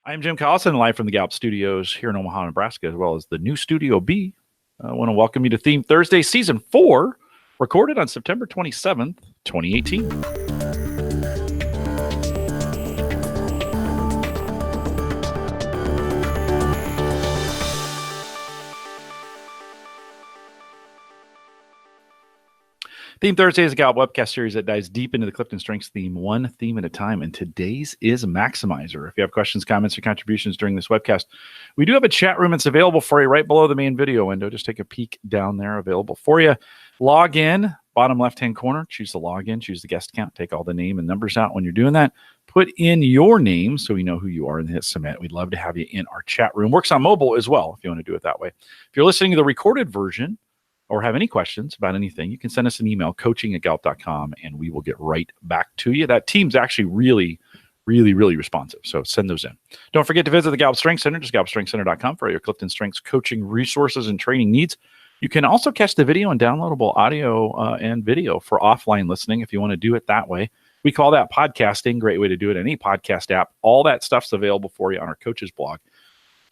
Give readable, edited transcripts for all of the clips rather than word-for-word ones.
I'm Jim Collison, live from the Gallup studios here in Omaha, Nebraska, as well as the new Studio B. I want to welcome you to Theme Thursday, Season 4, recorded on September 27th, 2018. Theme Thursday is a Gallup webcast series that dives deep into the Clifton Strengths theme, one theme at a time, and today's is Maximizer. If you have questions, comments, or contributions during this webcast, we do have a chat room that's available for you right below the main video window. Just take a peek down there, available for you. Log in, bottom left-hand corner, choose the login, choose the guest count, take all the name and numbers out when you're doing that. Put in your name so we know who you are and hit submit. We'd love to have you in our chat room. Works on mobile as well if you want to do it that way. If you're listening to the recorded version, or have any questions about anything, you can send us an email, coaching@gallup.com, and we will get right back to you. That team's actually really responsive, so send those in. Don't forget to visit the Gallup Strengths Center, just gallupstrengthscenter.com, for your Clifton Strengths coaching resources and training needs. You can also catch the video and downloadable audio and video for offline listening if you want to do it that way. We call that podcasting. Great way to do it. Any podcast app. All that stuff's available for you on our coaches blog,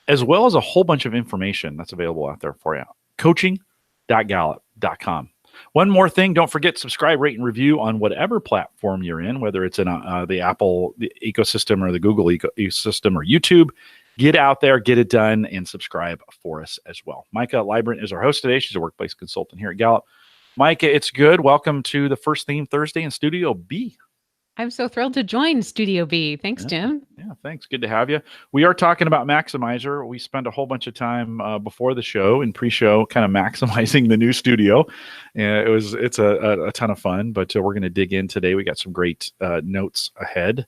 as well as a whole bunch of information that's available out there for you. Coaching.gallup.com. One more thing, don't forget, subscribe, rate, and review on whatever platform you're in, whether it's in the Apple ecosystem or the Google ecosystem or YouTube. Get out there, get it done, and subscribe for us as well. Maika Leibbrandt is our host today. She's a workplace consultant here at Gallup. Maika, it's good. Welcome to the first Theme Thursday in Studio B. I'm so thrilled to join Studio B. Thanks, Jim. Yeah, thanks. Good to have you. We are talking about Maximizer. We spent a whole bunch of time before the show and pre-show kind of maximizing the new studio. It's a ton of fun, but we're going to dig in today. We got some great notes ahead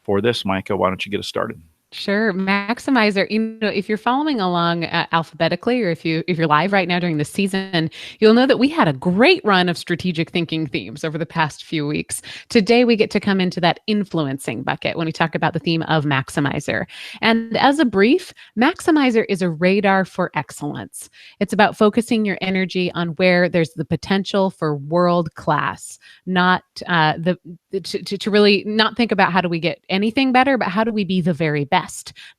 for this. Maika, why don't you get us started? Sure. Maximizer, if you're following along alphabetically, or if you're live right now during the season, you'll know that we had a great run of strategic thinking themes over the past few weeks. Today, we get to come into that influencing bucket when we talk about the theme of Maximizer. And as a brief, Maximizer is a radar for excellence. It's about focusing your energy on where there's the potential for world class, not to really not think about how do we get anything better, but how do we be the very best,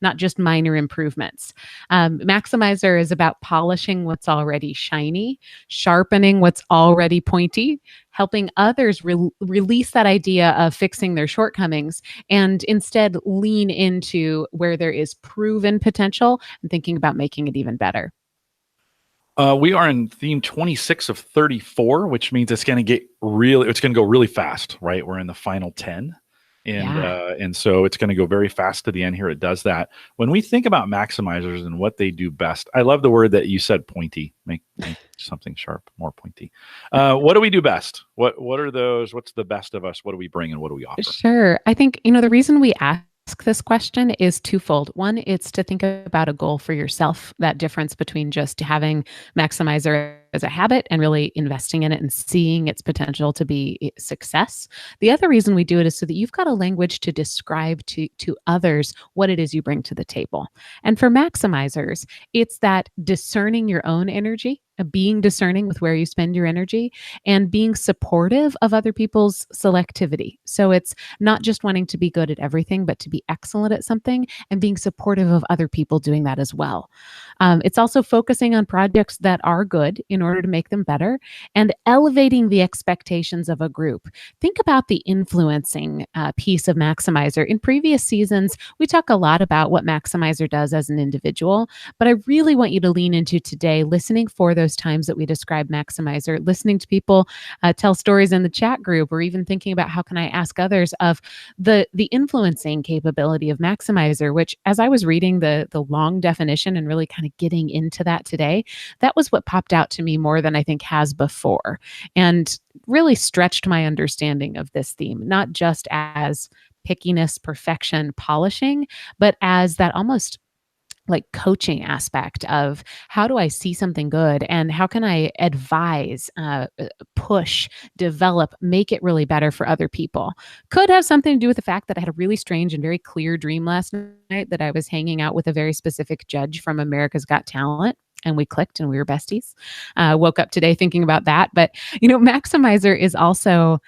not just minor improvements. Maximizer is about polishing what's already shiny, sharpening what's already pointy, helping others release that idea of fixing their shortcomings and instead lean into where there is proven potential and thinking about making it even better. We are in theme 26 of 34, which means it's going to go really fast, right? We're in the final 10. And so it's going to go very fast to the end here. It does that. When we think about maximizers and what they do best, I love the word that you said, pointy. Make something sharp, more pointy. What do we do best? What are those? What's the best of us? What do we bring and what do we offer? Sure. I think, the reason we ask this question is twofold. One, it's to think about a goal for yourself, that difference between just having Maximizer as a habit and really investing in it and seeing its potential to be success. The other reason we do it is so that you've got a language to describe to others what it is you bring to the table. And for Maximizers, it's that discerning your own energy, being discerning with where you spend your energy, and being supportive of other people's selectivity. So it's not just wanting to be good at everything, but to be excellent at something and being supportive of other people doing that as well. It's also focusing on projects that are good in order to make them better and elevating the expectations of a group. Think about the influencing piece of Maximizer. In previous seasons, we talk a lot about what Maximizer does as an individual, but I really want you to lean into today, listening for those times that we describe Maximizer, listening to people tell stories in the chat group, or even thinking about how can I ask others of the influencing capability of Maximizer, which as I was reading the long definition and really kind of getting into that today, that was what popped out to me more than I think has before, and really stretched my understanding of this theme, not just as pickiness, perfection, polishing, but as that almost like coaching aspect of how do I see something good and how can I advise, push, develop, make it really better for other people. Could have something to do with the fact that I had a really strange and very clear dream last night that I was hanging out with a very specific judge from America's Got Talent. And we clicked and we were besties. Woke up today thinking about that. But, Maximizer is also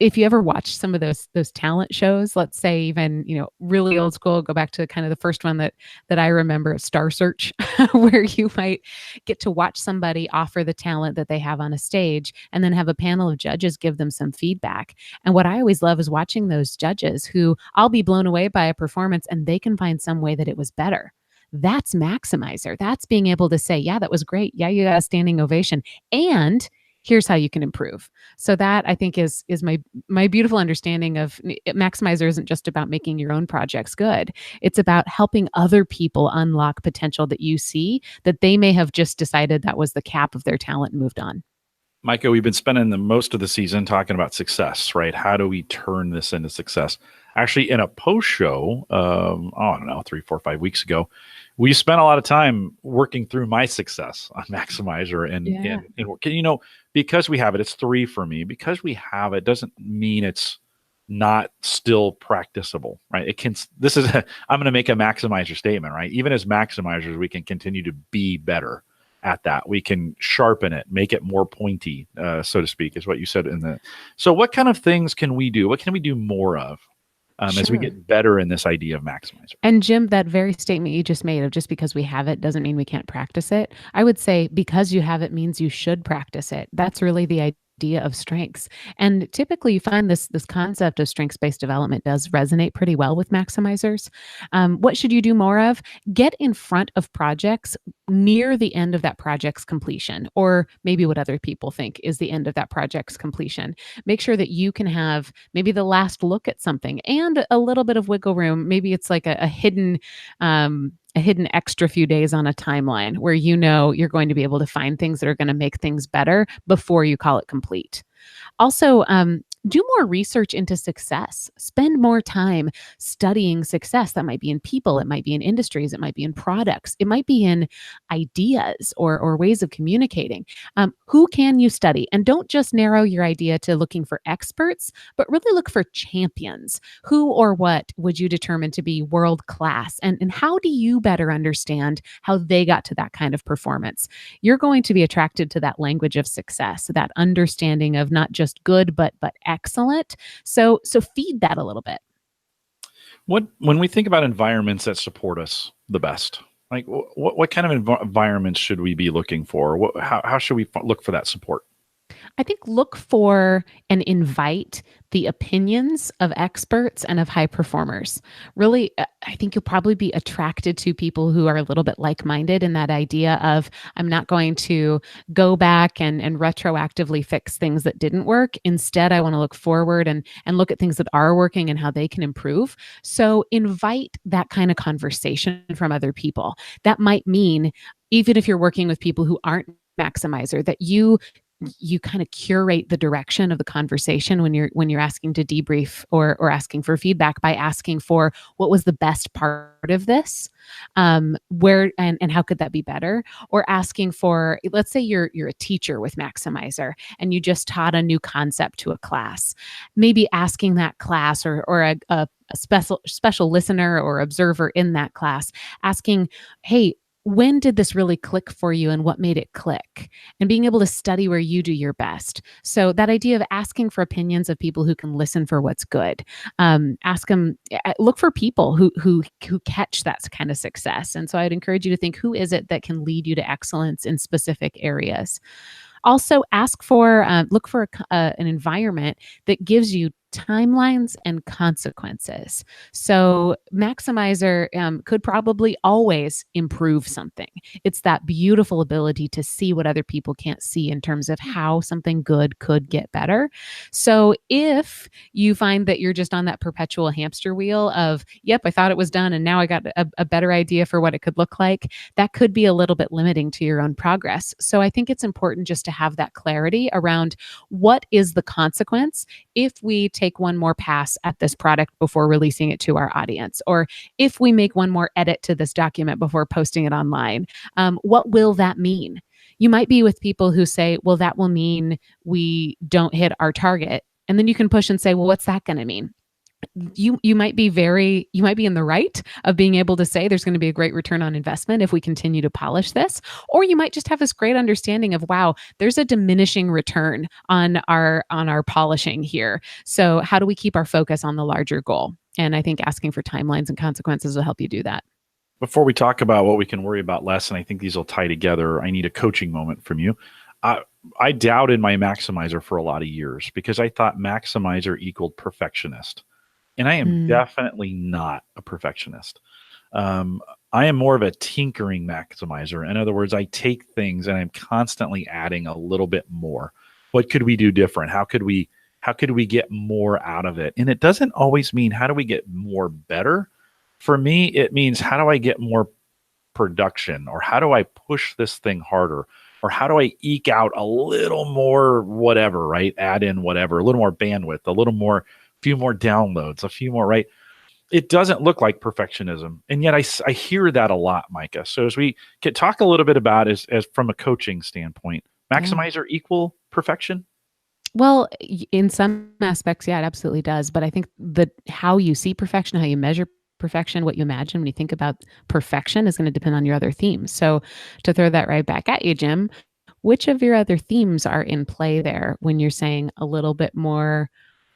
if you ever watch some of those talent shows, let's say even, really old school, go back to kind of the first one that I remember, Star Search, where you might get to watch somebody offer the talent that they have on a stage and then have a panel of judges give them some feedback. And what I always love is watching those judges who I'll be blown away by a performance and they can find some way that it was better. That's maximizer. That's being able to say, yeah, that was great. Yeah, you got a standing ovation. And here's how you can improve. So that, I think, is my beautiful understanding of maximizer isn't just about making your own projects good. It's about helping other people unlock potential that you see that they may have just decided that was the cap of their talent and moved on. Maika, we've been spending the most of the season talking about success, right? How do we turn this into success? Actually, in a post show, I don't know, 3, 4, 5 weeks ago, we spent a lot of time working through my success on Maximizer, and because we have it, it's 3 for me. Because we have it doesn't mean it's not still practicable, right? I'm going to make a Maximizer statement, right? Even as Maximizers, we can continue to be better at that. We can sharpen it, make it more pointy, so to speak, is what you said So what kind of things can we do? What can we do more of as we get better in this idea of maximizer? And Jim, that very statement you just made of just because we have it doesn't mean we can't practice it. I would say because you have it means you should practice it. That's really the idea of strengths. And typically you find this concept of strengths-based development does resonate pretty well with maximizers. What should you do more of? Get in front of projects near the end of that project's completion, or maybe what other people think is the end of that project's completion. Make sure that you can have maybe the last look at something and a little bit of wiggle room. Maybe it's like a hidden extra few days on a timeline where you're going to be able to find things that are going to make things better before you call it complete. Also, do more research into success. Spend more time studying success. That might be in people, it might be in industries, it might be in products, it might be in ideas or ways of communicating. Who can you study? And don't just narrow your idea to looking for experts, but really look for champions. Who or what would you determine to be world class? And how do you better understand how they got to that kind of performance? You're going to be attracted to that language of success, that understanding of not just good, but excellent. So feed that a little bit. When we think about environments that support us the best, like what kind of environments should we be looking for? How should we look for that support? I think look for and invite the opinions of experts and of high performers. Really, I think you'll probably be attracted to people who are a little bit like-minded in that idea of, I'm not going to go back and retroactively fix things that didn't work. Instead, I want to look forward and look at things that are working and how they can improve. So invite that kind of conversation from other people. That might mean, even if you're working with people who aren't maximizer, that you kind of curate the direction of the conversation when you're asking to debrief or asking for feedback by asking for what was the best part of this, where and how could that be better, or asking for, let's say you're a teacher with maximizer and you just taught a new concept to a class, maybe asking that class or a special listener or observer in that class, asking, hey, when did this really click for you and what made it click? And being able to study where you do your best. So that idea of asking for opinions of people who can listen for what's good. Look for people who catch that kind of success. And so I'd encourage you to think, who is it that can lead you to excellence in specific areas? Also, look for an environment that gives you timelines and consequences. So maximizer could probably always improve something. It's that beautiful ability to see what other people can't see in terms of how something good could get better. So if you find that you're just on that perpetual hamster wheel of, yep, I thought it was done and now I got a better idea for what it could look like, that could be a little bit limiting to your own progress. So I think it's important just to have that clarity around what is the consequence if we take one more pass at this product before releasing it to our audience, or if we make one more edit to this document before posting it online. What will that mean? You might be with people who say, well, that will mean we don't hit our target. And then you can push and say, well, what's that going to mean? you might be in the right of being able to say there's going to be a great return on investment if we continue to polish this, or you might just have this great understanding of, wow, there's a diminishing return on our polishing here. So how do we keep our focus on the larger goal? And I think asking for timelines and consequences will help you do that. Before we talk about what we can worry about less, and I think these will tie together, I need a coaching moment from you. I doubted my maximizer for a lot of years because I thought maximizer equaled perfectionist. And I am definitely not a perfectionist. I am more of a tinkering maximizer. In other words, I take things and I'm constantly adding a little bit more. What could we do different? How could we get more out of it? And it doesn't always mean how do we get more better. For me, it means how do I get more production, or how do I push this thing harder, or how do I eke out a little more whatever, right? Add in whatever, a little more bandwidth, a little more, few more downloads, a few more, right? It doesn't look like perfectionism. And yet I hear that a lot, Maika. So as we could talk a little bit about as from a coaching standpoint, maximizer equal perfection? Well, in some aspects, yeah, it absolutely does. But I think how you see perfection, how you measure perfection, what you imagine when you think about perfection is going to depend on your other themes. So to throw that right back at you, Jim, which of your other themes are in play there when you're saying a little bit more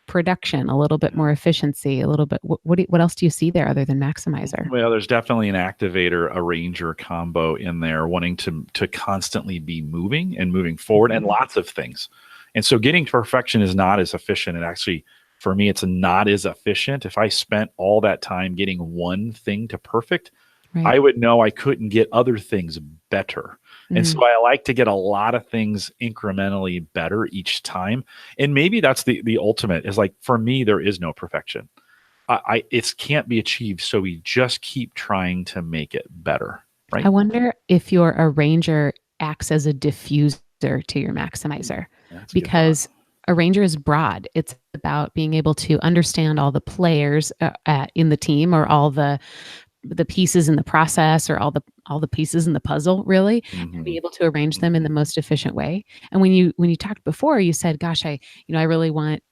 production, a little bit more efficiency, a little bit, what else do you see there other than maximizer? Well, there's definitely an activator, a ranger combo in there, wanting to constantly be moving and moving forward, and lots of things. And so getting to perfection is not as efficient. And actually, for me, it's not as efficient. If I spent all that time getting one thing to perfect, Right. I would know I couldn't get other things better. And so I like to get a lot of things incrementally better each time. And maybe that's the ultimate is like, for me, there is no perfection. It can't be achieved. So we just keep trying to make it better. Right. I wonder if your arranger acts as a diffuser to your maximizer, because a ranger is broad. It's about being able to understand all the players in the team, or all the pieces in the process, or all the pieces in the puzzle, really, and be able to arrange them in the most efficient way. And when you talked before, you said, gosh, I really want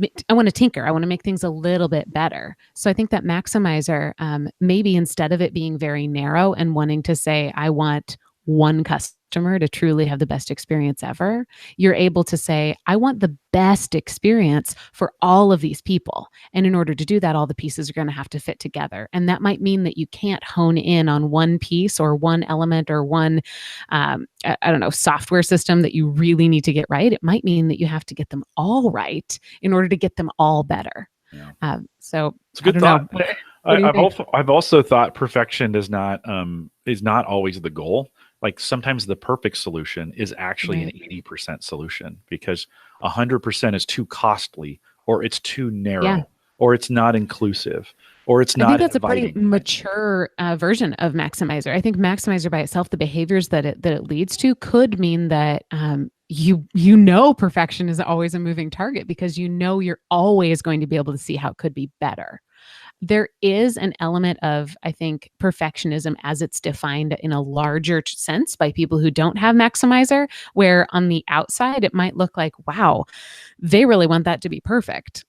to tinker. I want to make things a little bit better. So I think that maximizer, maybe instead of it being very narrow and wanting to say, I want one customer to truly have the best experience ever, you're able to say, I want the best experience for all of these people. And in order to do that, all the pieces are going to have to fit together. And that might mean that you can't hone in on one piece or one element or one, I don't know, software system that you really need to get right. It might mean that you have to get them all right in order to get them all better. Yeah. So it's a good thought. I've also thought perfection is not always the goal. Like sometimes the perfect solution is actually an 80% solution, because 100% is too costly, or it's too narrow, or it's not inclusive, or it's not. I think that's inviting. A pretty mature version of maximizer. I think maximizer by itself, the behaviors that it leads to, could mean that you know perfection is always a moving target, because you're always going to be able to see how it could be better. There is an element of, I think, perfectionism as it's defined in a larger sense by people who don't have maximizer, where on the outside, it might look like, wow, they really want that to be perfect.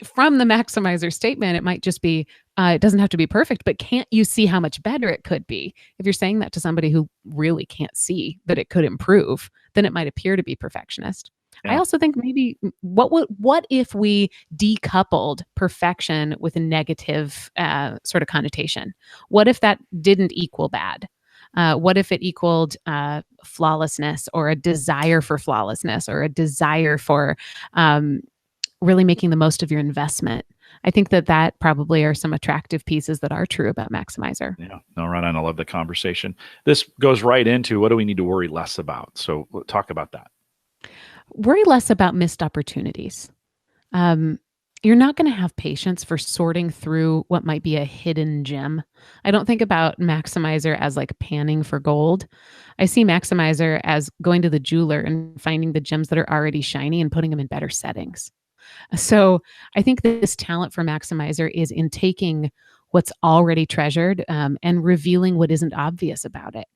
From the maximizer statement, it might just be, it doesn't have to be perfect, but can't you see how much better it could be? If you're saying that to somebody who really can't see that it could improve, then it might appear to be perfectionist. Yeah. I also think maybe what if we decoupled perfection with a negative sort of connotation? What if that didn't equal bad? What if it equaled flawlessness, or a desire for flawlessness, or a desire for really making the most of your investment? I think that probably are some attractive pieces that are true about maximizer. Yeah, no, right on. I love the conversation. This goes right into, what do we need to worry less about? So we'll talk about that. Worry less about missed opportunities. You're not going to have patience for sorting through what might be a hidden gem. I don't think about maximizer as like panning for gold. I see maximizer as going to the jeweler and finding the gems that are already shiny and putting them in better settings. So I think this talent for maximizer is in taking what's already treasured and revealing what isn't obvious about it.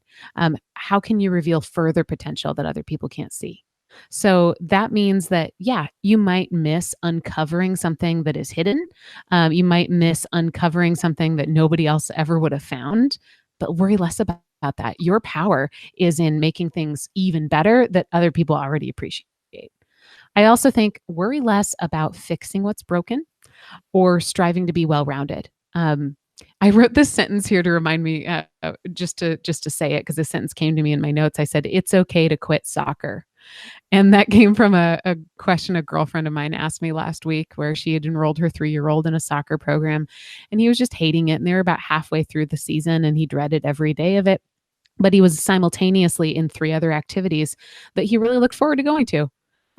How can you reveal further potential that other people can't see? So that means that, yeah, you might miss uncovering something that is hidden. You might miss uncovering something that nobody else ever would have found, but worry less about that. Your power is in making things even better that other people already appreciate. I also think worry less about fixing what's broken or striving to be well-rounded. I wrote this sentence here to remind me, just to say it because this sentence came to me in my notes. I said, "It's okay to quit soccer." And that came from a question a girlfriend of mine asked me last week, where she had enrolled her 3-year-old in a soccer program, and he was just hating it. And they were about halfway through the season, and he dreaded every day of it. But he was simultaneously in 3 other activities that he really looked forward to going to.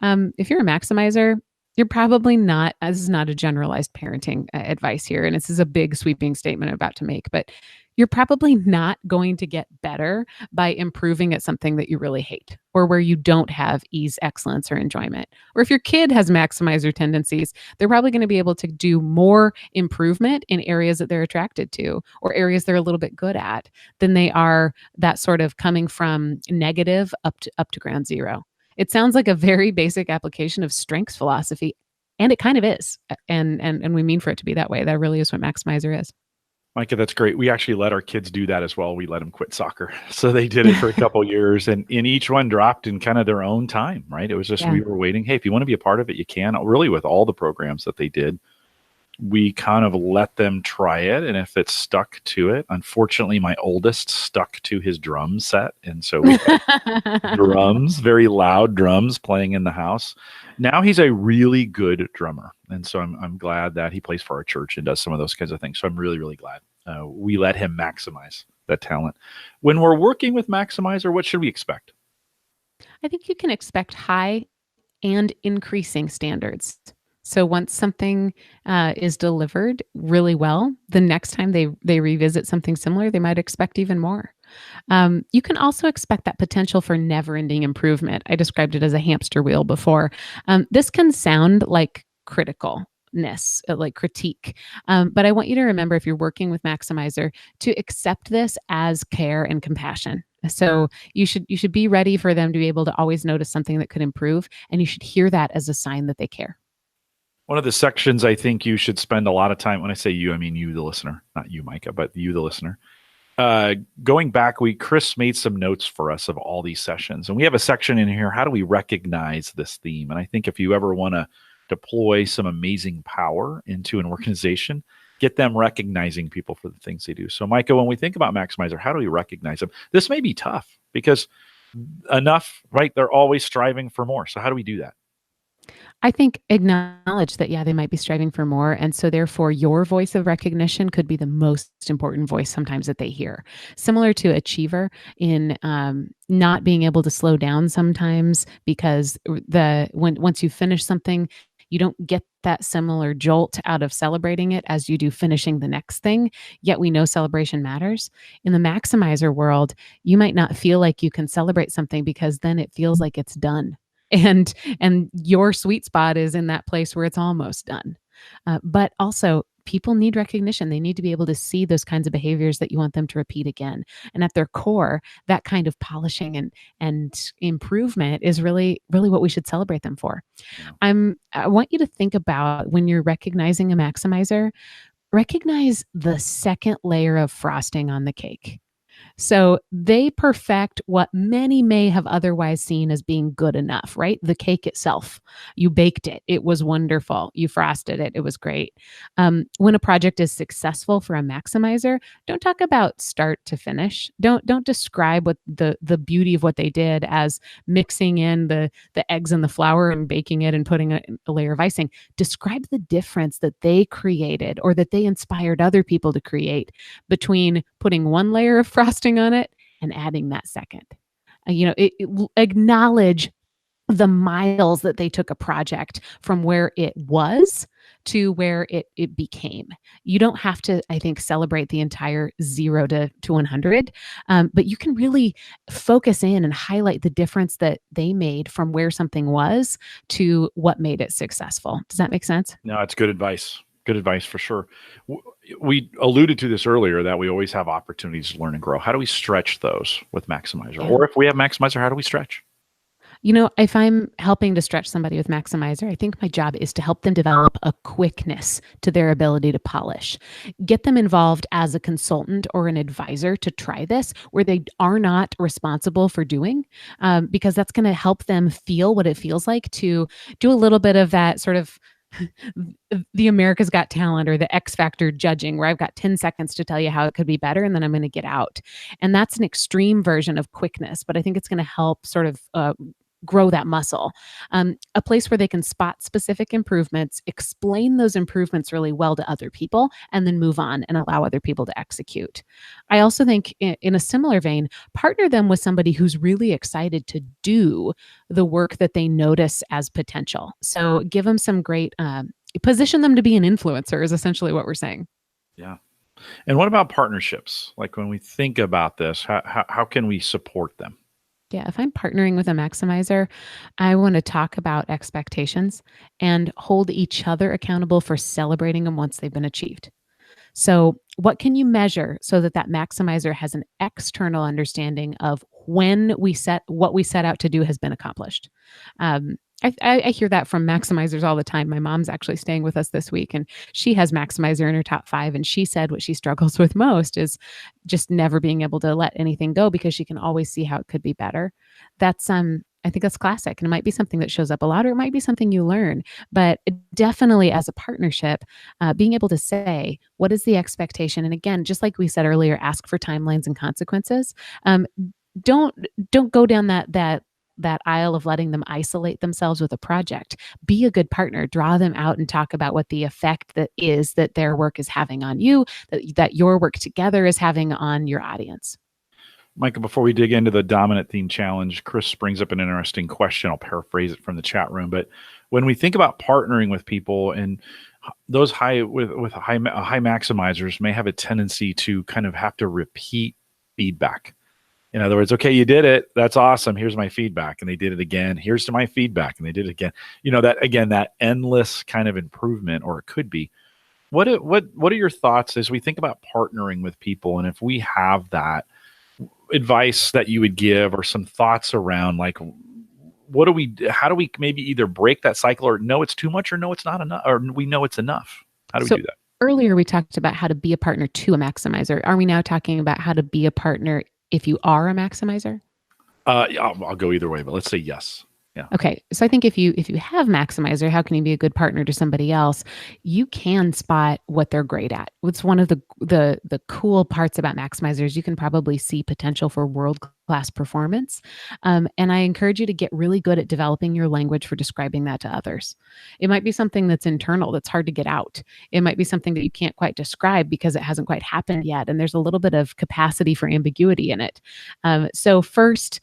If you're a maximizer, you're probably not, this is not a generalized parenting advice here, and this is a big sweeping statement I'm about to make, but you're probably not going to get better by improving at something that you really hate or where you don't have ease, excellence, or enjoyment. Or if your kid has maximizer tendencies, they're probably going to be able to do more improvement in areas that they're attracted to or areas they're a little bit good at than they are that sort of coming from negative up to ground zero. It sounds like a very basic application of strengths philosophy, and it kind of is. And we mean for it to be that way. That really is what maximizer is. Maika, that's great. We actually let our kids do that as well. We let them quit soccer. So they did it for a couple years, and each one dropped in kind of their own time, right? It was just, we were waiting. Hey, if you want to be a part of it, you can. Really, with all the programs that they did, we kind of let them try it. And if it stuck to it, unfortunately, my oldest stuck to his drum set. And so we had drums, very loud drums playing in the house. Now he's a really good drummer. And so I'm glad that he plays for our church and does some of those kinds of things. So I'm really, really glad we let him maximize that talent. When we're working with Maximizer, what should we expect? I think you can expect high and increasing standards. So once something is delivered really well, the next time they revisit something similar, they might expect even more. You can also expect that potential for never-ending improvement. I described it as a hamster wheel before. This can sound like criticalness, like critique. But I want you to remember, if you're working with Maximizer, to accept this as care and compassion. So you should be ready for them to be able to always notice something that could improve, and you should hear that as a sign that they care. One of the sections I think you should spend a lot of time, when I say you, I mean you, the listener, not you, Maika, but you, the listener. Going back, Chris made some notes for us of all these sessions, and we have a section in here. How do we recognize this theme? And I think if you ever want to deploy some amazing power into an organization, get them recognizing people for the things they do. So, Maika, when we think about Maximizer, how do we recognize them? This may be tough because right? They're always striving for more. So how do we do that? I think acknowledge that, yeah, they might be striving for more. And so therefore your voice of recognition could be the most important voice sometimes that they hear. Similar to achiever in not being able to slow down sometimes, because once you finish something, you don't get that similar jolt out of celebrating it as you do finishing the next thing. Yet we know celebration matters. In the maximizer world, you might not feel like you can celebrate something because then it feels like it's done. And your sweet spot is in that place where it's almost done. But also, people need recognition. They need to be able to see those kinds of behaviors that you want them to repeat again. And at their core, that kind of polishing and improvement is really, really what we should celebrate them for. I want you to think about, when you're recognizing a maximizer, recognize the second layer of frosting on the cake. So they perfect what many may have otherwise seen as being good enough, right? The cake itself, you baked it. It was wonderful. You frosted it. It was great. When a project is successful for a maximizer, don't talk about start to finish. Don't describe what the beauty of what they did as mixing in the eggs and the flour and baking it and putting a layer of icing. Describe the difference that they created or that they inspired other people to create between putting one layer of frosting on it and adding that second. Acknowledge the miles that they took a project from where it was to where it became. You don't have to, I think, celebrate the entire 0 to 100, but you can really focus in and highlight the difference that they made from where something was to what made it successful. Does that make sense? No, it's good advice. Good advice for sure. We alluded to this earlier, that we always have opportunities to learn and grow. How do we stretch those with Maximizer? Yeah. Or if we have Maximizer, how do we stretch? If I'm helping to stretch somebody with Maximizer, I think my job is to help them develop a quickness to their ability to polish. Get them involved as a consultant or an advisor to try this where they are not responsible for doing, because that's going to help them feel what it feels like to do a little bit of that sort of the America's Got Talent or the X Factor judging, where I've got 10 seconds to tell you how it could be better, and then I'm going to get out. And that's an extreme version of quickness, but I think it's going to help sort of grow that muscle. A place where they can spot specific improvements, explain those improvements really well to other people, and then move on and allow other people to execute. I also think in a similar vein, partner them with somebody who's really excited to do the work that they notice as potential. So give them some great, position them to be an influencer is essentially what we're saying. Yeah. And what about partnerships? Like when we think about this, how can we support them? Yeah, if I'm partnering with a maximizer, I want to talk about expectations and hold each other accountable for celebrating them once they've been achieved. So, what can you measure so that that maximizer has an external understanding of when what we set out to do has been accomplished? I hear that from maximizers all the time. My mom's actually staying with us this week, and she has maximizer in her top 5. And she said what she struggles with most is just never being able to let anything go because she can always see how it could be better. That's I think that's classic, and it might be something that shows up a lot, or it might be something you learn. But definitely, as a partnership, being able to say what is the expectation, and again, just like we said earlier, ask for timelines and consequences. Don't go down that aisle of letting them isolate themselves with a project. Be a good partner. Draw them out and talk about what the effect that is that their work is having on you, that your work together is having on your audience. Maika, before we dig into the dominant theme challenge, Chris brings up an interesting question. I'll paraphrase it from the chat room. But when we think about partnering with people, and those high maximizers may have a tendency to kind of have to repeat feedback. In other words, okay, you did it. That's awesome. Here's my feedback. And they did it again. Here's to my feedback. And they did it again. That endless kind of improvement, or it could be. What are your thoughts as we think about partnering with people? And if we have that advice that you would give, or some thoughts around like, how do we maybe either break that cycle, or no, it's too much, or no, it's not enough, or we know it's enough? How do we do that? Earlier, we talked about how to be a partner to a maximizer. Are we now talking about how to be a partner if you are a maximizer? I'll go either way, but let's say yes. Yeah. Okay. So I think if you have maximizer, how can you be a good partner to somebody else? You can spot what they're great at. What's one of the cool parts about maximizers, you can probably see potential for world-class performance. And I encourage you to get really good at developing your language for describing that to others. It might be something that's internal, that's hard to get out. It might be something that you can't quite describe because it hasn't quite happened yet. And there's a little bit of capacity for ambiguity in it. So first,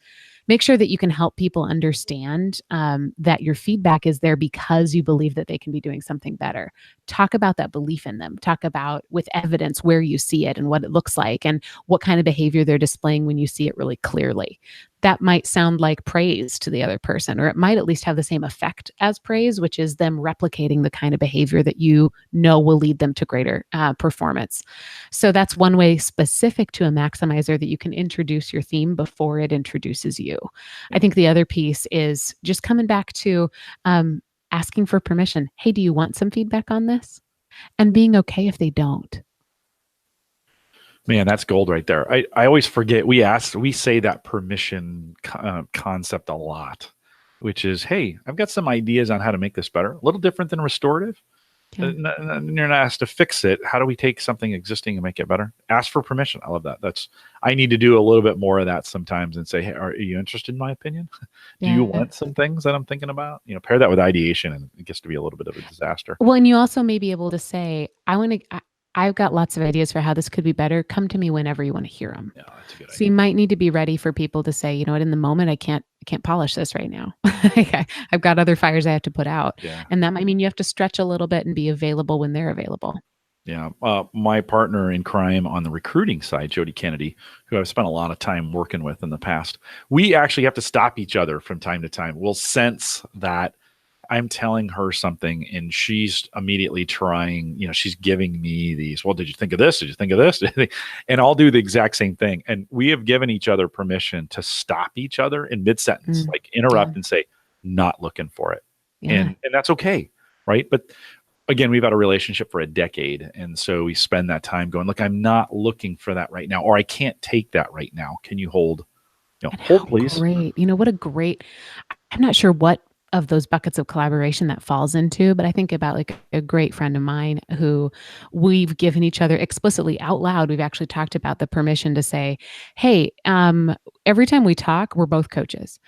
make sure that you can help people understand that your feedback is there because you believe that they can be doing something better. Talk about that belief in them. Talk about, with evidence, where you see it and what it looks like and what kind of behavior they're displaying when you see it really clearly. That might sound like praise to the other person, or it might at least have the same effect as praise, which is them replicating the kind of behavior that you know will lead them to greater performance. So that's one way specific to a maximizer that you can introduce your theme before it introduces you. I think the other piece is just coming back to asking for permission. Hey, do you want some feedback on this? And being okay if they don't. Man, that's gold right there. I always forget. We say that permission concept a lot, which is, hey, I've got some ideas on how to make this better. A little different than restorative. Yeah. You're not asked to fix it. How do we take something existing and make it better? Ask for permission. I love that. I need to do a little bit more of that sometimes and say, hey, are you interested in my opinion? Do you want some things that I'm thinking about? Pair that with ideation, and it gets to be a little bit of a disaster. Well, and you also may be able to say, I've got lots of ideas for how this could be better. Come to me whenever you want to hear them. Yeah, that's a good idea. So you might need to be ready for people to say, you know what, in the moment, I can't polish this right now. I've got other fires I have to put out. Yeah. And that might mean you have to stretch a little bit and be available when they're available. Yeah. My partner in crime on the recruiting side, Jody Kennedy, who I've spent a lot of time working with in the past, we actually have to stop each other from time to time. We'll sense that I'm telling her something and she's immediately trying, she's giving me these, well, did you think of this? Did you think of this? And I'll do the exact same thing. And we have given each other permission to stop each other in mid-sentence, like interrupt and say, not looking for it. And that's okay. Right. But again, we've had a relationship for a decade. And so we spend that time going, look, I'm not looking for that right now, or I can't take that right now. Can you hold, hold please? Great. What a great, I'm not sure what of those buckets of collaboration that falls into, but I think about like a great friend of mine who we've given each other explicitly out loud. We've actually talked about the permission to say, hey, every time we talk, we're both coaches.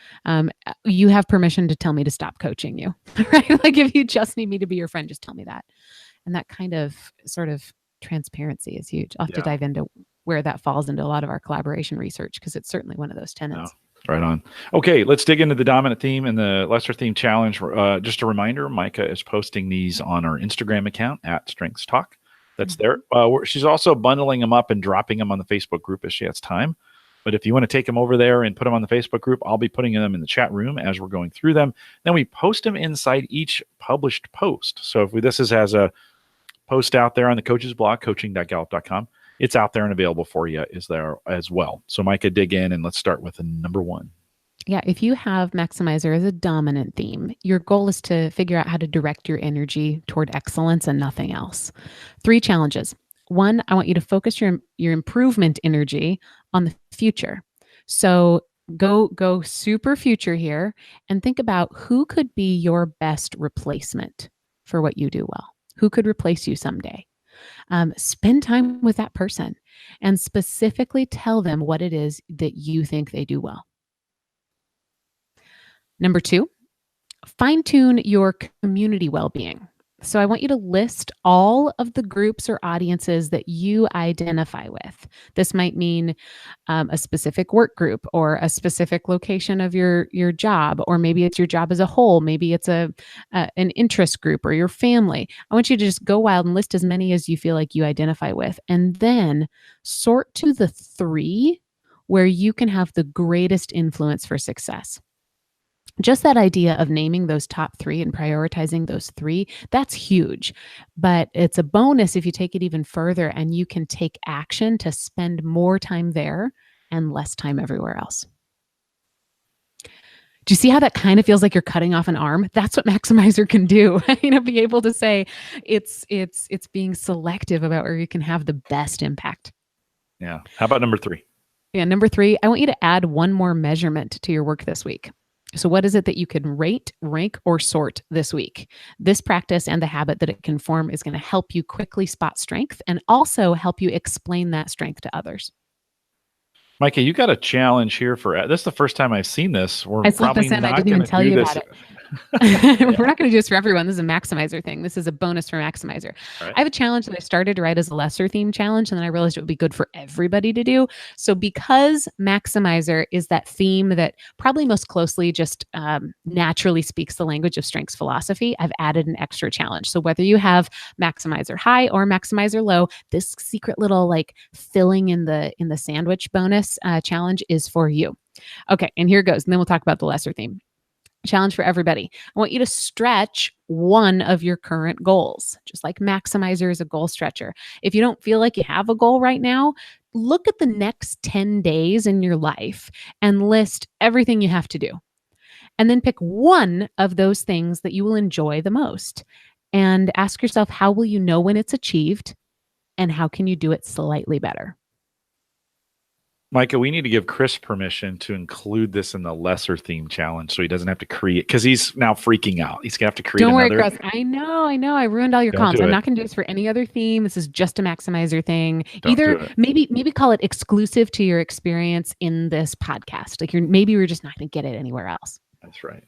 You have permission to tell me to stop coaching you, right? Like if you just need me to be your friend, just tell me that. And that kind of sort of transparency is huge. I'll have to dive into where that falls into a lot of our collaboration research, because it's certainly one of those tenets. Right on. Okay, let's dig into the dominant theme and the lesser theme challenge. Just a reminder, Maika is posting these on our Instagram account at Strengths Talk. That's there. She's also bundling them up and dropping them on the Facebook group as she has time. But if you want to take them over there and put them on the Facebook group, I'll be putting them in the chat room as we're going through them. Then we post them inside each published post. So if this is as a post out there on the coach's blog, coaching.gallup.com, it's out there and available for you is there as well. So Maika, dig in and let's start with number 1. Yeah, if you have Maximizer as a dominant theme, your goal is to figure out how to direct your energy toward excellence and nothing else. 3 challenges. 1, I want you to focus your improvement energy on the future. So go super future here and think about who could be your best replacement for what you do well. Who could replace you someday? Spend time with that person and specifically tell them what it is that you think they do well. Number 2, fine-tune your community well-being. So I want you to list all of the groups or audiences that you identify with. This might mean a specific work group or a specific location of your job, or maybe it's your job as a whole. Maybe it's an interest group or your family. I want you to just go wild and list as many as you feel like you identify with, and then sort to the 3 where you can have the greatest influence for success. Just that idea of naming those top 3 and prioritizing those 3, that's huge. But it's a bonus if you take it even further and you can take action to spend more time there and less time everywhere else. Do you see how that kind of feels like you're cutting off an arm? That's what Maximizer can do. Be able to say it's being selective about where you can have the best impact. Yeah. How about number 3? Yeah, number 3, I want you to add one more measurement to your work this week. So what is it that you can rate, rank, or sort this week? This practice and the habit that it can form is going to help you quickly spot strength and also help you explain that strength to others. Maika, you got a challenge here for this is the first time I've seen this. We're I probably not I didn't even tell you about it. We're not going to do this for everyone. This is a Maximizer thing. This is a bonus for Maximizer. Right. I have a challenge that I started to write as a lesser theme challenge, and then I realized it would be good for everybody to do. So because Maximizer is that theme that probably most closely just naturally speaks the language of strengths philosophy, I've added an extra challenge. So whether you have Maximizer high or Maximizer low, this secret little like filling in the sandwich bonus challenge is for you. Okay, and here goes. And then we'll talk about the lesser theme. Challenge for everybody. I want you to stretch one of your current goals, just like Maximizer is a goal stretcher. If you don't feel like you have a goal right now, look at the next 10 days in your life and list everything you have to do. And then pick one of those things that you will enjoy the most. And ask yourself, how will you know when it's achieved? And how can you do it slightly better? Maika, we need to give Chris permission to include this in the lesser theme challenge so he doesn't have to create, because he's now freaking out. He's going to have to create another. Don't worry, Chris. I know. I ruined all your columns. I'm not going to do this for any other theme. This is just a Maximizer thing. Either maybe call it exclusive to your experience in this podcast. Like maybe we're just not going to get it anywhere else. That's right.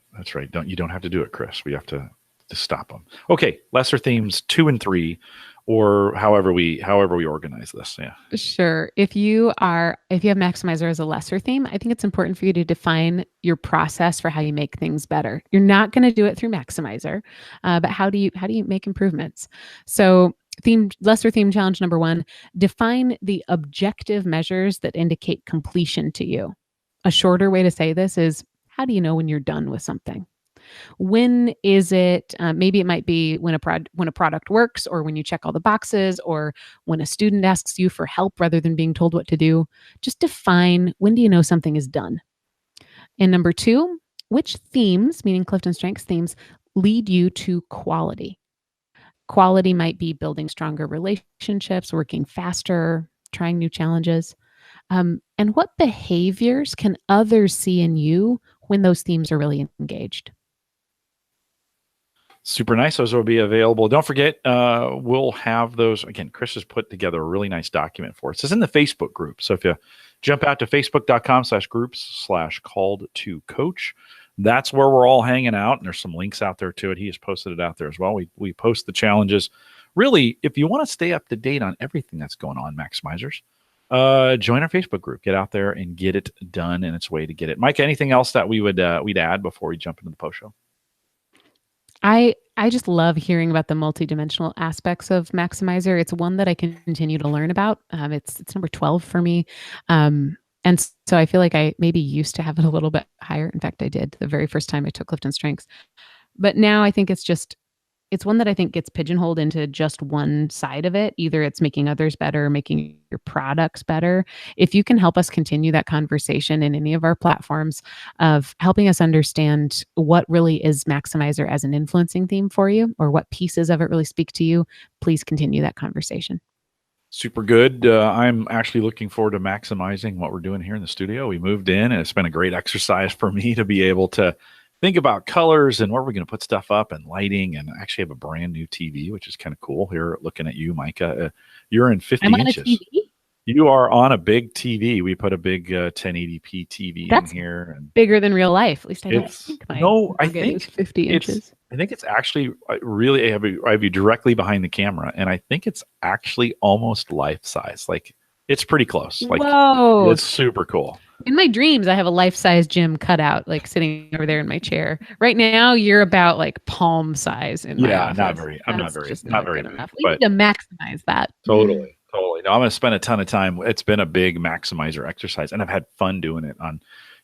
You don't have to do it, Chris. We have to stop them. Okay, lesser themes 2 and 3. Or however we organize this. Yeah. Sure. If you have Maximizer as a lesser theme, I think it's important for you to define your process for how you make things better. You're not going to do it through Maximizer, but how do you make improvements? So lesser theme challenge number 1, define the objective measures that indicate completion to you. A shorter way to say this is, how do you know when you're done with something? When is it, maybe it might be when when a product works, or when you check all the boxes, or when a student asks you for help rather than being told what to do. Just define, when do you know something is done? And number two, which themes, meaning Clifton Strengths themes, lead you to quality? Quality might be building stronger relationships, working faster, trying new challenges. And what behaviors can others see in you when those themes are really engaged? Super nice. Those will be available. Don't forget, we'll have those. Again, Chris has put together a really nice document for us. It's in the Facebook group. So if you jump out to facebook.com/groups/called-to-coach, that's where we're all hanging out. And there's some links out there to it. He has posted it out there as well. We post the challenges. Really, if you want to stay up to date on everything that's going on, Maximizers, join our Facebook group. Get out there and get it done in its way to get it. Mike, anything else that we'd add before we jump into the post show? I just love hearing about the multidimensional aspects of Maximizer. It's one that I continue to learn about. It's number 12 for me. And so I feel like I maybe used to have it a little bit higher. In fact, I did the very first time I took Clifton Strengths. But now I think it's one that I think gets pigeonholed into just one side of it. Either it's making others better, making your products better. If you can help us continue that conversation in any of our platforms of helping us understand what really is Maximizer as an influencing theme for you, or what pieces of it really speak to you, please continue that conversation. Super good. I'm actually looking forward to maximizing what we're doing here in the studio. We moved in, and it's been a great exercise for me to be able to think about colors and where we're going to put stuff up and lighting, and actually have a brand new TV, which is kind of cool. Here, looking at you, Maika, you're in 50 I'm on inches. a TV? You are on a big TV. We put a big 1080p TV That's in here, and bigger than real life. At least I don't it's think my I target think is 50 inches. I think it's actually really. I have you directly behind the camera, and I think it's actually almost life size. Like, it's pretty close. Like, Whoa. it's super cool. In my dreams, I have a life-size Jim cutout, like sitting over there in my chair. Right now, you're about like palm size in my office. I'm not very good big, enough. We need to maximize that. Totally. No, I'm going to spend a ton of time. It's been a big maximizer exercise, and I've had fun doing it, on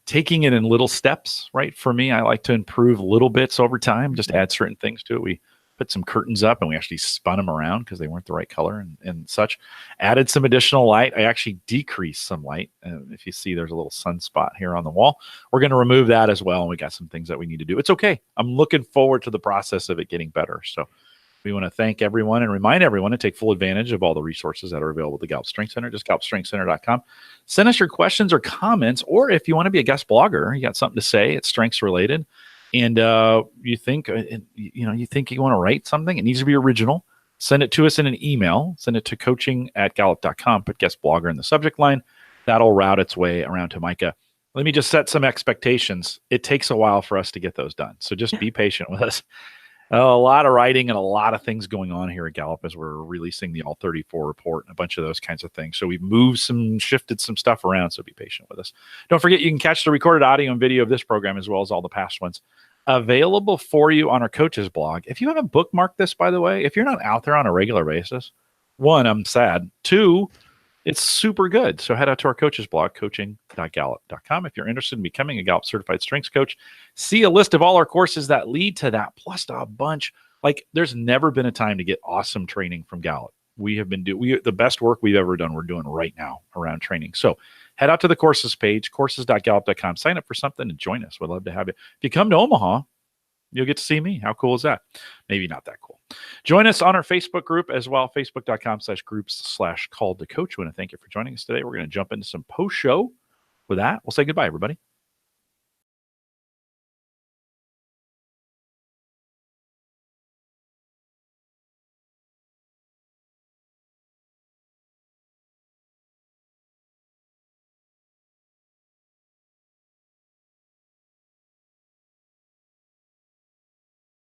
taking it in little steps, right? For me, I like to improve little bits over time, just add certain things to it. We put some curtains up, and we actually spun them around because they weren't the right color and such. Added some additional light. I actually decreased some light. If you see, there's a little sunspot here on the wall. We're going to remove that as well, and we got some things that we need to do. It's okay. I'm looking forward to the process of it getting better. So we want to thank everyone and remind everyone to take full advantage of all the resources that are available at the Gallup Strength Center. Just GallupStrengthsCenter.com. Send us your questions or comments, or if you want to be a guest blogger, you got something to say, it's strengths related, and you think you want to write something, it needs to be original. Send it to us in an email. Send it to coaching@gallup.com. Put guest blogger in the subject line. That'll route its way around to Maika. Let me just set some expectations. It takes a while for us to get those done, so just be patient with us. A lot of writing and a lot of things going on here at Gallup as we're releasing the All 34 report and a bunch of those kinds of things. So we've shifted some stuff around, so be patient with us. Don't forget, you can catch the recorded audio and video of this program, as well as all the past ones, available for you on our coaches blog. If you haven't bookmarked this, by the way, if you're not out there on a regular basis, one, I'm sad. Two, it's super good. So head out to our coaches blog, coaching.gallup.com. If you're interested in becoming a Gallup certified strengths coach, see a list of all our courses that lead to that, plus a bunch. Like, there's never been a time to get awesome training from Gallup. We have been the best work we've ever done. We're doing right now around training. So head out to the courses page, courses.gallup.com. Sign up for something and join us. We'd love to have you. If you come to Omaha, you'll get to see me. How cool is that? Maybe not that cool. Join us on our Facebook group as well, facebook.com/groups/called to coach. We want to thank you for joining us today. We're going to jump into some post show. With that, we'll say goodbye, everybody.